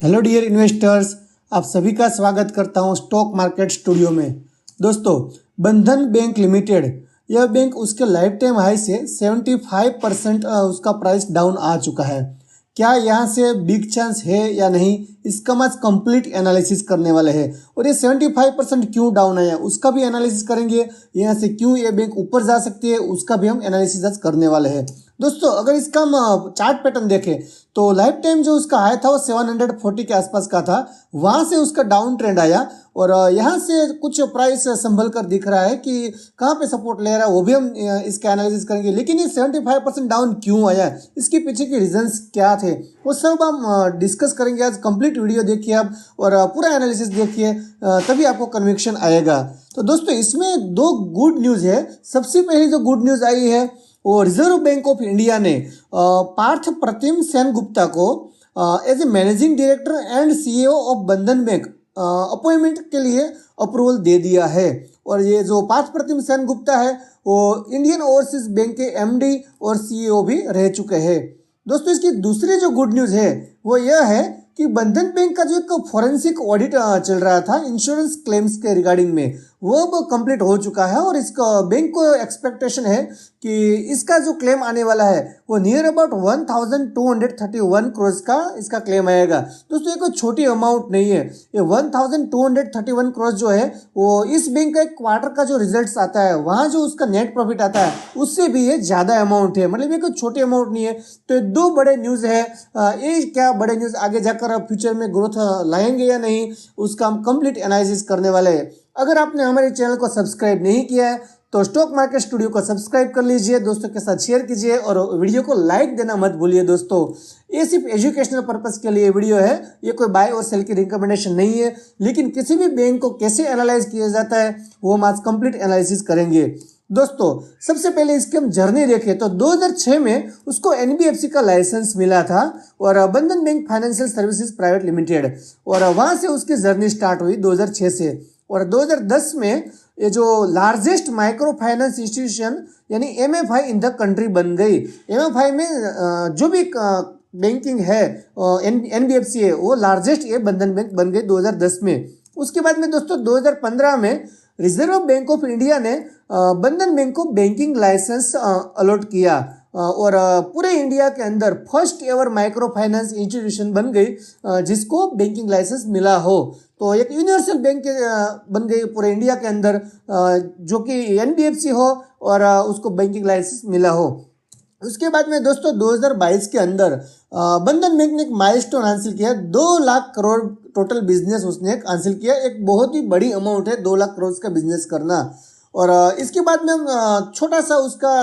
Hello dear investors, आप सभी का स्वागत करता हूं स्टॉक मार्केट स्टूडियो में। दोस्तों, बंधन बैंक लिमिटेड यह बैंक उसके लाइफ टाइम हाई से 75% उसका प्राइस डाउन आ चुका है। क्या यहाँ से बिग चांस है या नहीं, इसका हम आज कंप्लीट एनालिसिस करने वाले हैं। और ये 75% क्यों डाउन आया उसका भी एनालिसिस करेंगे। यहाँ से क्यों ये बैंक ऊपर जा सकती है उसका भी हम एनालिसिस आज करने वाले हैं। दोस्तों, अगर इसका हम चार्ट पैटर्न देखें तो लाइफ टाइम जो उसका हाई था वो 740 के आसपास का था। वहां से उसका डाउन ट्रेंड आया और यहाँ से कुछ प्राइस संभल कर दिख रहा है कि कहाँ पे सपोर्ट ले रहा है, वो भी हम इसका एनालिसिस करेंगे। लेकिन ये 75% डाउन क्यों आया, इसके पीछे के रीजंस क्या थे, वो सब हम डिस्कस करेंगे। आज कंप्लीट वीडियो देखिए आप और पूरा एनालिसिस देखिए, तभी आपको कन्विक्शन आएगा। तो दोस्तों, इसमें दो गुड न्यूज़ है। सबसे पहली जो गुड न्यूज़ आई है वो रिजर्व बैंक ऑफ इंडिया ने पार्थ प्रतिम सेनगुप्ता को as a managing director and CEO of Bandhan bank appointment के लिए अप्रूवल दे दिया है। और ये जो पार्थ प्रतिम सेनगुप्ता है वो इंडियन ओवरसीज बैंक के एमडी और सीईओ भी रह चुके हैं। दोस्तों, इसकी दूसरी जो गुड न्यूज़ है वो यह है कि बंधन बैंक का जो एक फॉरेंसिक ऑडिट चल रहा था इंश्योरेंस क्लेम्स के रिगार्डिंग में, वो अब कंप्लीट हो चुका है। और इसका बैंक को एक्सपेक्टेशन है कि इसका जो क्लेम आने वाला है वो नियर अबाउट 1231 करोड़ का इसका क्लेम आएगा। दोस्तों, ये कोई छोटी अमाउंट नहीं है। ये 1231 करोड़ जो है वो इस बैंक का एक क्वार्टर का जो रिजल्ट्स आता है वहाँ जो उसका नेट प्रॉफिट आता है उससे भी ये ज़्यादा अमाउंट है। मतलब ये कोई छोटी अमाउंट नहीं है। तो ये दो बड़े न्यूज़ है। ये क्या बड़े न्यूज़ आगे जाकर फ्यूचर में ग्रोथ लाएंगे या नहीं, उसका हम कंप्लीट एनालिसिस करने वाले हैं। अगर आपने हमारे चैनल को सब्सक्राइब नहीं किया है तो स्टॉक मार्केट स्टूडियो को सब्सक्राइब कर लीजिए, दोस्तों के साथ शेयर कीजिए और वीडियो को लाइक देना मत भूलिए। दोस्तों, ये सिर्फ एजुकेशनल पर्पस के लिए वीडियो है, ये कोई बाय और सेल की रिकमेंडेशन नहीं है। लेकिन किसी भी बैंक को कैसे एनालाइज किया जाता है वो हम आज कंप्लीट एनालिसिस करेंगे। दोस्तों, सबसे पहले इसकी हम जर्नी देखें तो 2006 में उसको एनबीएफसी का लाइसेंस मिला था और बंधन bank financial services private limited, और वहां से उसकी जर्नी स्टार्ट हुई 2006 से। और 2010 में ये जो लार्जेस्ट माइक्रो फाइनेंस इंस्टीट्यूशन यानी एमएफआई इन द कंट्री बन गई। एमएफआई में जो भी बैंकिंग है एनबीएफसी है वो लार्जेस्ट ये बंधन बैंक बन गई 2010 में। उसके बाद में दोस्तों 2015 में रिजर्व बैंक ऑफ इंडिया ने बंधन बैंक को बैंकिंग लाइसेंस अलॉट किया और पूरे इंडिया के अंदर first ever micro finance institution बन गई जिसको बैंकिंग लाइसेंस मिला हो। तो एक यूनिवर्सल बैंक बन गई पूरे इंडिया के अंदर जो कि एनबीएफसी हो और उसको बैंकिंग लाइसेंस मिला हो। उसके बाद में दोस्तों 2022 के अंदर बंधन बैंक ने एक माइलस्टोन हासिल किया। 2 लाख करोड़ टोटल बिजनेस उसने हासिल किया। एक बहुत ही बड़ी अमाउंट है 2 लाख करोड़ का बिजनेस करना। और इसके बाद में हम छोटा सा उसका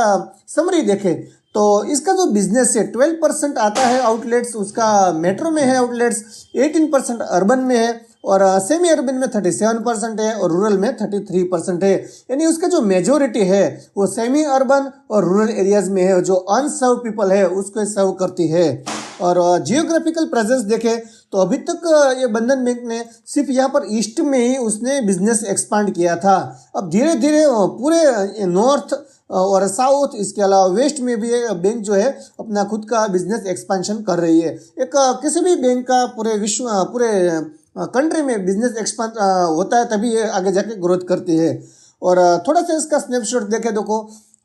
समरी देखें तो इसका जो बिजनेस है 12% आता है आउटलेट्स उसका मेट्रो में है, आउटलेट्स 18% अर्बन में है और सेमी अर्बन में 37% है और रूरल में 33% है। यानी उसका जो मेजोरिटी है वो सेमी अर्बन और रूरल एरियाज में है, जो अनसर्व पीपल है उसको सर्व करती है। और जियोग्राफिकल प्रेजेंस देखें तो अभी तक ये बंधन बैंक ने सिर्फ यहाँ पर ईस्ट में ही उसने बिजनेस एक्सपांड किया था। अब धीरे धीरे पूरे नॉर्थ और साउथ, इसके अलावा वेस्ट में भी बैंक जो है अपना खुद का बिजनेस एक्सपेंशन कर रही है। एक किसी भी बैंक का पूरे विश्व पूरे कंट्री में बिजनेस एक्सपांड होता है तभी ये आगे जाके ग्रोथ करती है। और थोड़ा सा इसका स्नैपशॉट देखें देखो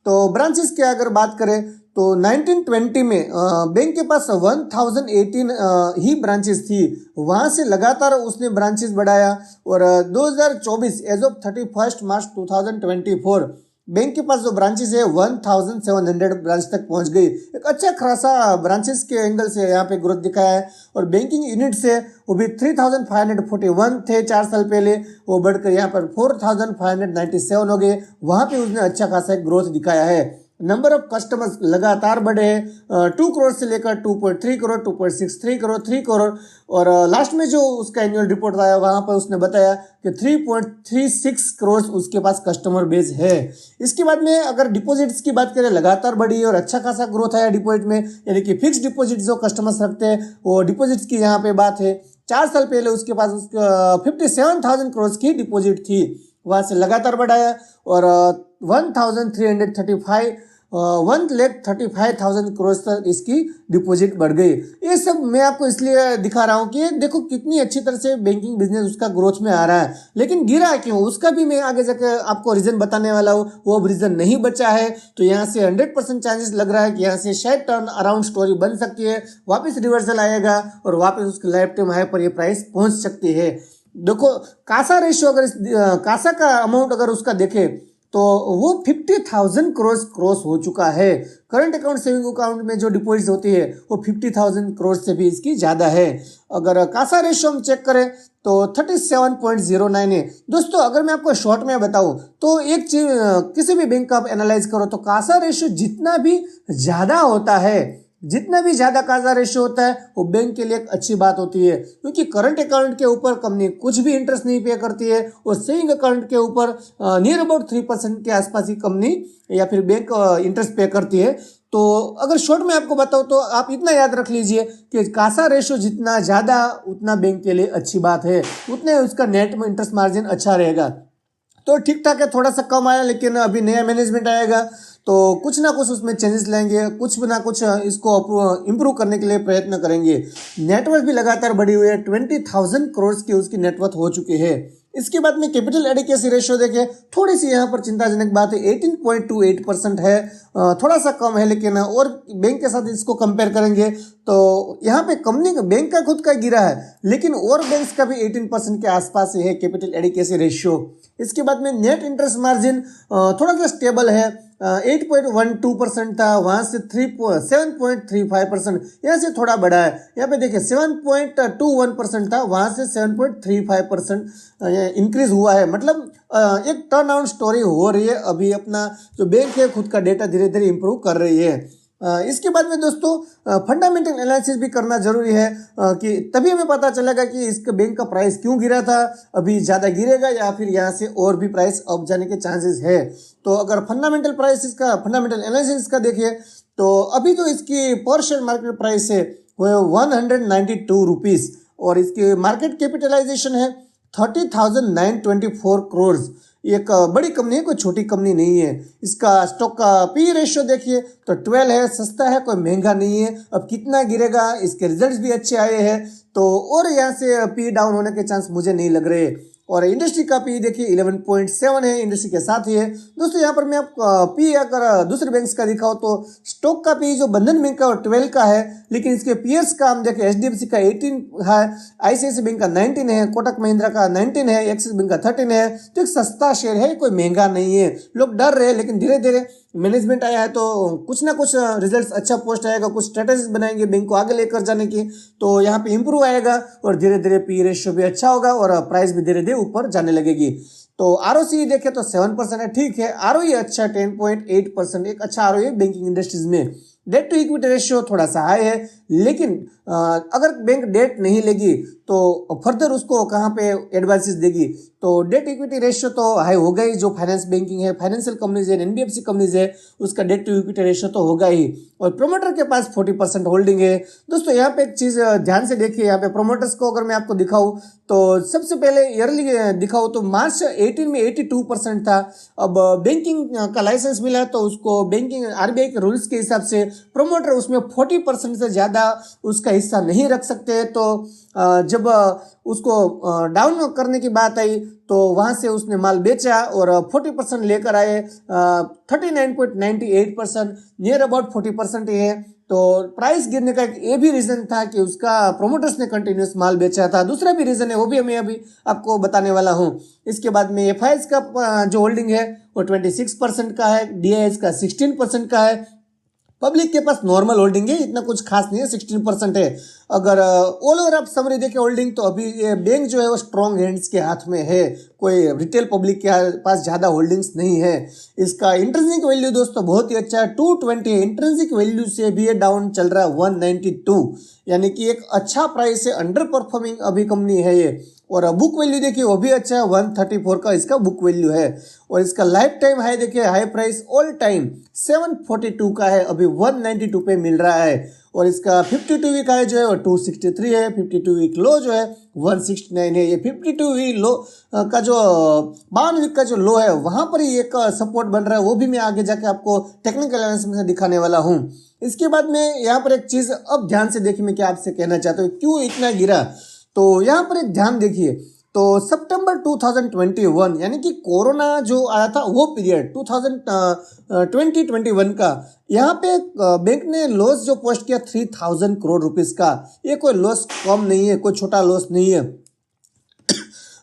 तो ब्रांचेस की अगर बात करें तो 1920 में बैंक के पास 1018 ही ब्रांचेस थी। वहाँ से लगातार उसने ब्रांचेस बढ़ाया और 2024 एज ऑफ 31 मार्च 2024 बैंक के पास जो ब्रांचेस है 1700 ब्रांच तक पहुंच गई। एक अच्छा खासा ब्रांचेस के एंगल से यहाँ पे ग्रोथ दिखाया है। और बैंकिंग यूनिट से वो भी 3541 थे 4 साल पहले, वो बढ़कर यहाँ पर 4597 हो गए। वहाँ पे उसने अच्छा खासा ग्रोथ दिखाया है। नंबर ऑफ कस्टमर्स लगातार बढ़े हैं 2 करोड़ से लेकर 2.3 करोड़, 2.63 करोड़, 3 करोड़। और लास्ट में जो उसका एनुअल रिपोर्ट आया वहाँ पर उसने बताया कि 3.36 करोड़ उसके पास कस्टमर बेस है। इसके बाद में अगर डिपॉजिट्स की बात करें लगातार बढ़ी है और अच्छा खासा ग्रोथ आया डिपॉजिट में, यानी कि फिक्स डिपॉजिट जो कस्टमर्स रखते हैं वो डिपॉजिट्स की यहाँ पे बात है। 4 साल पहले उसके पास 57,000 करोड़ की डिपॉजिट थी, वहाँ से लगातार बढ़ाया और 1335 1,35,000 करोड़ तक इसकी डिपॉजिट बढ़ गई। ये सब मैं आपको इसलिए दिखा रहा हूँ कि देखो कितनी अच्छी तरह से बैंकिंग बिजनेस उसका ग्रोथ में आ रहा है, लेकिन गिरा क्यों उसका भी मैं आगे जाकर आपको रीजन बताने वाला हूँ। वो अब रीजन नहीं बचा है, तो यहाँ से 100% चांसेस लग रहा है कि यहाँ से शायद टर्न अराउंड स्टोरी बन सकती है, वापस रिवर्सल आएगा और वापस उसके लाइफ टाइम हाई पर ये प्राइस पहुंच सकती है। देखो कासा रेशियो अगर कासा का अमाउंट अगर उसका देखे तो वो 50,000 क्रॉस हो चुका है। करंट अकाउंट सेविंग अकाउंट में जो डिपॉजिट होती है वो 50,000 करोड़ से भी इसकी ज़्यादा है। अगर कासा रेशियो हम चेक करें तो 37.09 है। दोस्तों अगर मैं आपको शॉर्ट में बताऊं तो एक चीज किसी भी बैंक का आप एनालाइज करो तो कासा रेशियो जितना भी ज़्यादा होता है, जितना भी ज़्यादा कासा रेशियो होता है वो बैंक के लिए एक अच्छी बात होती है, क्योंकि करंट अकाउंट के ऊपर कंपनी कुछ भी इंटरेस्ट नहीं पे करती है और सेविंग अकाउंट के ऊपर नियर अबाउट 3% के आसपास ही कंपनी या फिर बैंक इंटरेस्ट पे करती है। तो अगर शॉर्ट में आपको बताऊं तो आप इतना याद रख लीजिए कि कासा रेशियो जितना ज़्यादा उतना बैंक के लिए अच्छी बात है, उतने उसका नेट में इंटरेस्ट मार्जिन अच्छा रहेगा। तो ठीक ठाक है, थोड़ा सा कम आया, लेकिन अभी नया मैनेजमेंट आएगा तो कुछ ना कुछ उसमें चेंजेस लाएंगे, कुछ ना कुछ इसको इम्प्रूव करने के लिए प्रयत्न करेंगे। नेटवर्थ भी लगातार बढ़ी हुई है, 20,000 करोड़ की उसकी नेटवर्थ हो चुकी है। इसके बाद में कैपिटल एडिक्वेसी रेशियो देखें, थोड़ी सी यहाँ पर चिंताजनक बात है, 18.28% है, थोड़ा सा कम है, लेकिन और बैंक के साथ इसको कंपेयर करेंगे तो यहाँ पे कंपनी बैंक का खुद का गिरा है, लेकिन और बैंक्स का भी 18% के आसपास है कैपिटल एडिक्वेसी रेशियो। इसके बाद में नेट इंटरेस्ट मार्जिन थोड़ा सा स्टेबल है, 8.12% था, वहाँ से 7.35%, यहाँ से थोड़ा बढ़ा है। यहाँ पे देखिए 7.21% था, वहाँ से 7.35% इंक्रीज हुआ है। मतलब एक टर्न अराउंड स्टोरी हो रही है। अभी अपना जो बैंक है खुद का डेटा धीरे धीरे इंप्रूव कर रही है। इसके बाद में दोस्तों फंडामेंटल एनालिसिस भी करना जरूरी है कि तभी हमें पता चलेगा कि इसके बैंक का प्राइस क्यों गिरा था, अभी ज़्यादा गिरेगा या फिर यहाँ से और भी प्राइस अप जाने के चांसेस है। तो अगर फंडामेंटल एनालिसिस का देखिए तो अभी तो इसकी पर शेयर मार्केट प्राइस है वो 192 रुपीज़ और इसकी मार्केट कैपिटलाइजेशन है 30,924 करोड़। एक बड़ी कंपनी है, कोई छोटी कंपनी नहीं है। इसका स्टॉक का पी रेशियो देखिए तो 12 है, सस्ता है, कोई महंगा नहीं है। अब कितना गिरेगा, इसके रिजल्ट्स भी अच्छे आए हैं तो और यहाँ से पी डाउन होने के चांस मुझे नहीं लग रहे। और इंडस्ट्री का पी देखिए 11.7 है, इंडस्ट्री के साथ ही है। दोस्तों यहाँ पर मैं आपको पी अगर दूसरे बैंक्स का दिखाऊँ तो स्टॉक का पी जो बंधन बैंक का 12 का है, लेकिन इसके पीएर्स का हम देखें एचडीएफसी का 18 है, आईसीआईसीआई बैंक का 19 है, कोटक महिंद्रा का 19 है, एक्सिस बैंक का 13 है। तो एक सस्ता शेयर है, कोई महंगा नहीं है। लोग डर रहे, लेकिन धीरे धीरे मैनेजमेंट आया है तो कुछ ना कुछ रिजल्ट्स अच्छा पोस्ट आएगा, कुछ स्ट्रेटेजीज बनाएंगे बैंक को आगे लेकर जाने की, तो यहाँ पे इंप्रूव आएगा और धीरे धीरे पी रेशियो भी अच्छा होगा और प्राइस भी धीरे धीरे ऊपर जाने लगेगी। तो आरओसी देखें तो 7% है, ठीक है। आरओई अच्छा 10.8%, एक अच्छा आरओई बैंकिंग इंडस्ट्रीज में। डेट टू इक्विटी रेशियो थोड़ा सा हाई है, लेकिन अगर बैंक डेट नहीं लेगी तो फर्दर उसको कहाँ पे एडवाइसेस देगी। तो डेट इक्विटी रेशियो तो हाई होगा ही, जो फाइनेंस बैंकिंग है, फाइनेंशियल कंपनीज है, एनबीएफसी कंपनीज है, उसका डेट टू इक्विटी रेशियो तो होगा ही। और प्रोमोटर के पास 40% होल्डिंग है। दोस्तों यहाँ पे एक चीज़ ध्यान से देखिए, यहाँ पे प्रोमोटर्स को अगर मैं आपको दिखाऊँ तो सबसे पहले ईयरली दिखाऊँ तो मार्च 18 में 82% था। अब बैंकिंग का लाइसेंस मिला तो उसको बैंकिंग आरबीआई के रूल्स के हिसाब से प्रोमोटर उसमें 40% से ज़्यादा उसका हिस्सा नहीं रख सकते। तो जब उसको डाउन करने की बात आई तो वहाँ से उसने माल बेचा और 40% लेकर आए, 39.98%, नियर अबाउट 40% ही है। तो प्राइस गिरने का ये भी रीज़न था कि उसका प्रोमोटर्स ने कंटिन्यूस माल बेचा था। दूसरा भी रीज़न है, वो भी मैं अभी आपको बताने वाला हूँ। इसके बाद में एफआईएस का जो होल्डिंग है वो 26% का है, डीआईएस का 16% का है। पब्लिक के पास नॉर्मल होल्डिंग है, इतना कुछ खास नहीं है, 16% है। अगर ऑल ओवर आप समरी देखें होल्डिंग तो अभी ये बैंक जो है वो स्ट्रॉन्ग हैंड्स के हाथ में है, कोई रिटेल पब्लिक के पास ज़्यादा होल्डिंग्स नहीं है। इसका इंट्रिंसिक वैल्यू दोस्तों बहुत ही अच्छा है, 220 है। इंट्रिंसिक वैल्यू से भी ये डाउन चल रहा है 192, यानी कि एक अच्छा प्राइस है, अंडर परफॉर्मिंग अभी कंपनी है ये। और बुक वैल्यू देखिए वो भी अच्छा है, 134 का इसका बुक वैल्यू है। और इसका लाइफ टाइम हाई देखिए, हाई प्राइस ऑल टाइम 742 का है, अभी 192 पे मिल रहा है। और इसका 52 वीक हाई जो है वो 263 है, 52 वीक लो जो है 169 है। ये 52 वीक लो का जो 52 वीक का जो लो है वहाँ पर ही एक सपोर्ट बन रहा है, वो भी मैं आगे जाके आपको टेक्निकल एनालिसिस में से दिखाने वाला हूँ। इसके बाद में यहाँ पर एक चीज़ अब ध्यान से देखिए, मैं क्या आपसे कहना चाहता हूँ क्यों इतना गिरा। तो यहाँ पर एक ध्यान देखिए, तो सितंबर 2021 यानी कि कोरोना जो आया था वो पीरियड 2021 का, यहाँ पे बैंक ने लॉस जो पोस्ट किया 3000 करोड़ रुपीस का। ये कोई लॉस कम नहीं है, कोई छोटा लॉस नहीं है।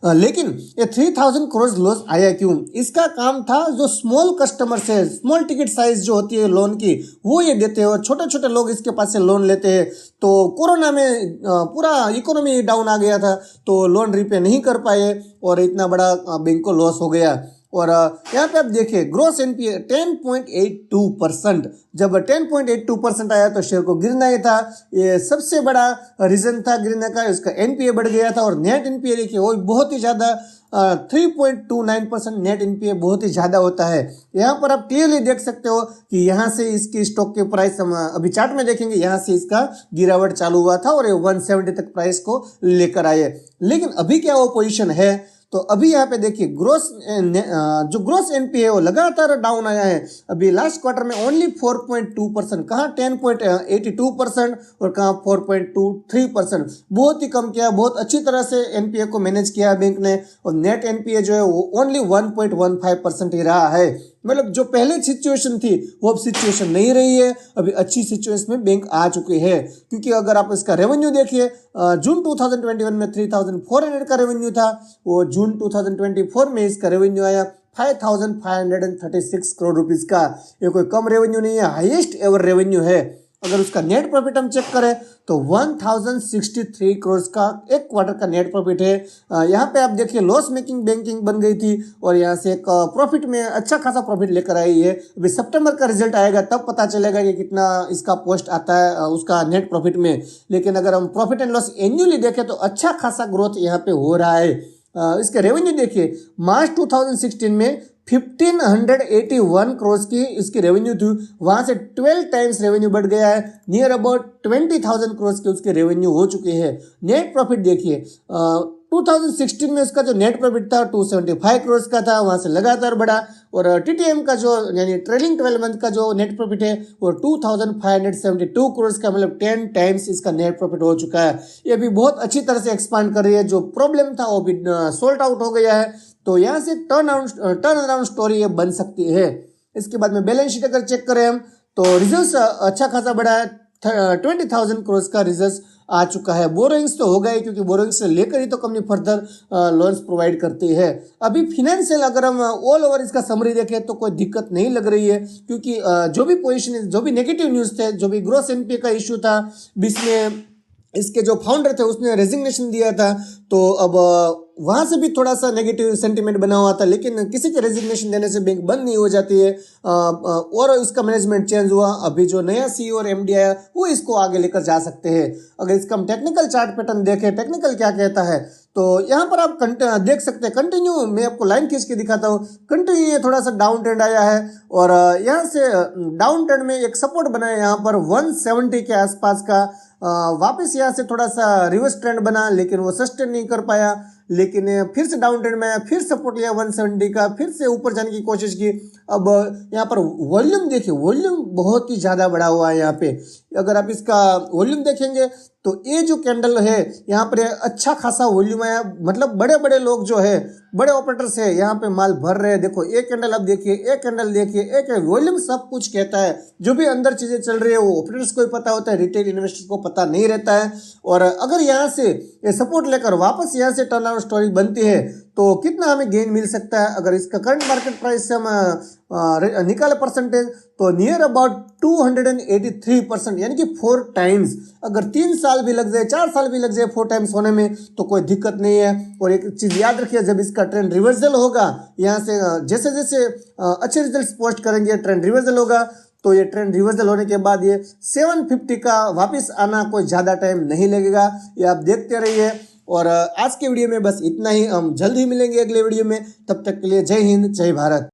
लेकिन ये 3000 करोड़ लॉस आया क्यों? इसका काम था जो स्मॉल कस्टमर्स है, स्मॉल टिकट साइज जो होती है लोन की, वो ये देते हैं और छोटे छोटे लोग इसके पास से लोन लेते हैं। तो कोरोना में पूरा इकोनॉमी डाउन आ गया था, तो लोन रिपे नहीं कर पाए और इतना बड़ा बैंक को लॉस हो गया। और यहाँ पे आप देखिए ग्रोस एनपीए 10.82%, जब 10.82% आया तो शेयर को गिरना ही था, ये सबसे बड़ा रीजन था गिरने का। इसका एनपीए बढ़ गया था और नेट एनपीए देखिए वो बहुत ही ज़्यादा 3.29% नेट एनपीए बहुत ही ज़्यादा होता है। यहाँ पर आप क्लियरली देख सकते हो कि यहाँ से इसकी स्टॉक के प्राइस हम अभी चार्ट में देखेंगे, यहाँ से इसका गिरावट चालू हुआ था और ये 170 तक प्राइस को लेकर आए। लेकिन अभी क्या वो पोजीशन है? तो अभी यहाँ पे देखिए जो ग्रोस एनपीए है वो लगातार डाउन आया है। अभी लास्ट क्वार्टर में ओनली 4.2%, कहाँ 10.82% और कहाँ 4.23%, बहुत ही कम किया, बहुत अच्छी तरह से एनपीए को मैनेज किया बैंक ने। और नेट एनपीए जो है वो ओनली 1.15% ही रहा है। मतलब जो पहले सिचुएशन थी वो अब सिचुएशन नहीं रही है, अभी अच्छी सिचुएशन में बैंक आ चुके हैं। क्योंकि अगर आप इसका रेवेन्यू देखिए, जून 2021 में 3400 का रेवेन्यू था, वो जून 2024 में इसका रेवेन्यू आया 5536 करोड़ रुपीस का। ये कोई कम रेवेन्यू नहीं है, हाईएस्ट एवर रेवेन्यू है। अगर उसका नेट प्रॉफिट हम चेक करें तो 1063 करोड़ का एक क्वार्टर का नेट प्रॉफिट है। यहाँ पे आप देखिए लॉस मेकिंग बैंकिंग बन गई थी और यहाँ से एक प्रॉफिट में अच्छा खासा प्रॉफिट लेकर आई है। अभी सितंबर का रिजल्ट आएगा तब पता चलेगा कि कितना इसका पोस्ट आता है उसका नेट प्रॉफिट में। लेकिन अगर हम प्रॉफिट एंड लॉस एन्युअली देखें तो अच्छा खासा ग्रोथ यहाँ पे हो रहा है। इसके रेवेन्यू देखिए, मार्च 2016 में 1581 करोड़ की इसकी रेवेन्यू थी, वहां से 12 टाइम्स रेवेन्यू बढ़ गया है, नियर अबाउट 20,000 करोड़ के उसके रेवेन्यू हो चुके हैं। नेट प्रॉफिट देखिए, 2016 में उसका जो नेट प्रॉफिट था 275 करोड़ का था, वहां से लगातार बढ़ा। और टीटीएम का जो यानी ट्रेलिंग 12 मंथ का जो नेट प्रॉफिट है वो 2572 करोड़ का, मतलब 10 टाइम्स इसका नेट प्रॉफिट हो चुका है। ये भी बहुत अच्छी तरह से एक्सपांड कर रही है, जो प्रॉब्लम था वो भी सॉल्ट आउट हो गया है। तो यहाँ से टर्न अराउंड स्टोरी ये बन सकती है। इसके बाद में बैलेंस शीट अगर चेक करें हम तो रिजल्ट अच्छा खासा बढ़ा है, 20,000 करोड़ का रिजल्ट आ चुका है। बोरोइंग्स तो हो गए क्योंकि बोरोइंग्स से लेकर ही तो कंपनी फर्दर लोन्स प्रोवाइड करती है। अभी फिनेंशियल अगर हम ऑल ओवर इसका समरी देखें तो कोई दिक्कत नहीं लग रही है, क्योंकि जो भी पोजीशन, जो भी नेगेटिव न्यूज़ थे, जो भी ग्रोस एनपीए का इशू था, बीच में इसके जो फाउंडर थे उसने रेजिग्नेशन दिया था, तो अब वहाँ से भी थोड़ा सा नेगेटिव सेंटीमेंट बना हुआ था। लेकिन किसी के रेजिग्नेशन देने से बैंक बंद नहीं हो जाती है, और इसका मैनेजमेंट चेंज हुआ। अभी जो नया सीईओ और एमडी आया वो इसको आगे लेकर जा सकते हैं। अगर इसका हम टेक्निकल चार्ट पैटर्न देखें, टेक्निकल क्या कहता है, तो यहाँ पर आप देख सकते हैं कंटिन्यू, मैं आपको लाइन खींच के दिखाता हूँ, कंटिन्यू ये थोड़ा सा डाउन ट्रेंड आया है और यहाँ से डाउन ट्रेंड में एक सपोर्ट बना है यहाँ पर 170 के आसपास का। वापस यहाँ से थोड़ा सा रिवर्स ट्रेंड बना, लेकिन वो सस्टेन नहीं कर पाया, लेकिन फिर से डाउन ट्रेंड में आया, फिर सपोर्ट लिया 170 का, फिर से ऊपर जाने की कोशिश की। अब यहाँ पर वॉल्यूम देखिए, वॉल्यूम बहुत ही ज़्यादा बढ़ा हुआ है यहाँ पे। अगर आप इसका वॉल्यूम देखेंगे तो ये जो कैंडल है यहाँ पर अच्छा खासा वॉल्यूम आया, मतलब बड़े बड़े लोग जो है, बड़े ऑपरेटर्स है यहाँ पे माल भर रहे हैं। देखो एक कैंडल आप देखिए, एक कैंडल देखिए, एक वॉल्यूम सब कुछ कहता है। जो भी अंदर चीज़ें चल रही है वो ऑपरेटर्स को ही पता होता है, रिटेल इन्वेस्टर्स को पता नहीं रहता है। और अगर यहाँ से ये सपोर्ट लेकर वापस यहाँ से टर्न अराउंड स्टोरी बनती है तो कितना हमें गेन मिल सकता है? अगर इसका करंट मार्केट प्राइस से हम निकाले परसेंटेज तो नियर अबाउट 283%, यानी कि 4 टाइम्स। अगर 3 साल भी लग जाए, 4 साल भी लग जाए 4 टाइम्स होने में तो कोई दिक्कत नहीं है। और एक चीज़ याद रखिए, जब इसका ट्रेंड रिवर्सल होगा, यहाँ से जैसे जैसे अच्छे रिजल्ट पोस्ट करेंगे, ट्रेंड रिवर्सल होगा, तो ये ट्रेंड रिवर्सल होने के बाद ये 750 का वापस आना कोई ज़्यादा टाइम नहीं लगेगा। ये आप देखते रहिए। और आज के वीडियो में बस इतना ही, हम जल्द ही मिलेंगे अगले वीडियो में। तब तक के लिए जय हिंद, जय भारत।